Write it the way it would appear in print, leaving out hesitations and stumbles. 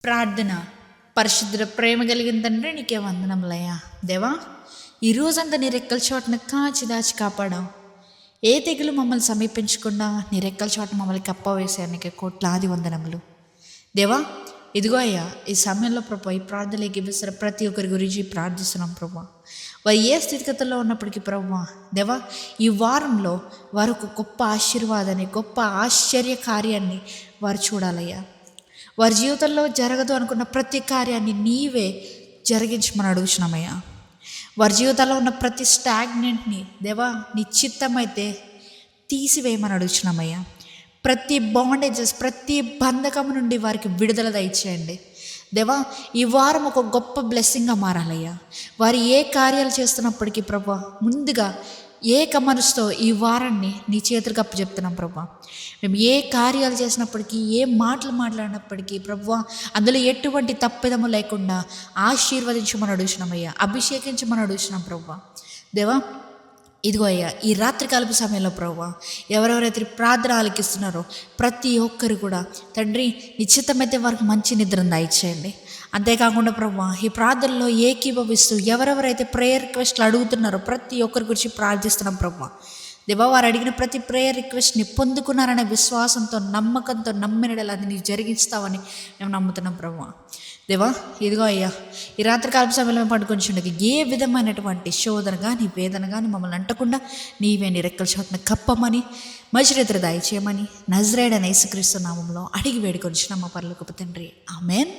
ప్రార్థన. పరిశుద్ధ ప్రేమ కలిగిన తండ్రి, నీకే వందనములయ్యా. దేవా, ఈ రోజంతా నీ రెక్కల చోటను కాచి దాచి కాపాడావు. ఏ తెగులు మమ్మల్ని సమీపించకుండా నీ రెక్కల చోట మమ్మల్ని కప్పవేశారు. నీకే కోట్లాది వందనములు. దేవా, ఇదిగో అయ్యా, ఈ సమయంలో ప్రభా ఈ ప్రార్థనలు ఎగిపిస్తున్న ప్రతి ఒక్కరి గురించి ప్రార్థిస్తున్నాం ప్రభా. వారు ఏ స్థితిగతుల్లో ఉన్నప్పటికీ ప్రభా, దేవా, ఈ వారంలో వారు ఒక గొప్ప ఆశీర్వాదాన్ని, గొప్ప ఆశ్చర్య కార్యాన్ని వారు చూడాలయ్యా. వారి జీవితంలో జరగదు అనుకున్న ప్రతి కార్యాన్ని నీవే జరిగించమని అడుగుతున్నామయ్యా. వారి జీవితంలో ఉన్న ప్రతి స్టాగ్నెంట్ని దేవా నీ చిత్తమైతే తీసివేయమని అడుగుతున్నామయ్యా. ప్రతి బాండేజెస్, ప్రతి బంధకం నుండి వారికి విడుదల దయచేయండి దేవా. ఈ వారం ఒక గొప్ప బ్లెస్సింగ్గా మారాలయ్యా. వారు ఏ కార్యాలు చేస్తున్నప్పటికీ ప్రభా, ముందుగా ఏక మనసుతో ఈ వారాన్ని నీ చేతులకు అప్పచెప్తున్నాం ప్రభా. మేము ఏ కార్యాలు చేసినప్పటికీ, ఏ మాటలు మాట్లాడినప్పటికీ ప్రభా, అందులో ఎటువంటి తప్పిదము లేకుండా ఆశీర్వదించమని అడుగుతున్నామయ్యా, అభిషేకించమని అడుగుతున్నాం ప్రభా. దేవా, ఇదిగో అయ్యా, ఈ రాత్రికాలపు సమయంలో ప్రభా, ఎవరెవరైతే ప్రార్థన ఆలకిస్తున్నారో ప్రతి ఒక్కరు కూడా తండ్రి నిశ్చితమైతే వారికి మంచి నిద్రను దయచేయండి. అంతేకాకుండా ప్రభా, ఈ ప్రార్థనలో ఏకీభవిస్తూ ఎవరెవరైతే ప్రేయర్ రిక్వెస్ట్లు అడుగుతున్నారో ప్రతి ఒక్కరి గురించి ప్రార్థిస్తున్నాం ప్రభా. దేవా, వారు అడిగిన ప్రతి ప్రేయర్ రిక్వెస్ట్ని పొందుకున్నారనే విశ్వాసంతో, నమ్మకంతో నమ్మినడలా అది నీకు జరిగిస్తావని మేము నమ్ముతున్నాం ప్రభా. దేవా, ఇదిగో అయ్యా, ఈ రాత్రికాలపు సమయంలో మేము పడుకొని ఏ విధమైనటువంటి శోధన కానీ వేదన కానీ మమ్మల్ని అంటకుండా నీవే నీ రెక్కల చోటున కప్పమని, మధ్యరేత్ర దయచేయమని నజరేయుడైన యేసుక్రీస్తు నామములో అడిగి వేడుకొనిచున్నాం మా పరలోకపు తండ్రి. ఆమేన్.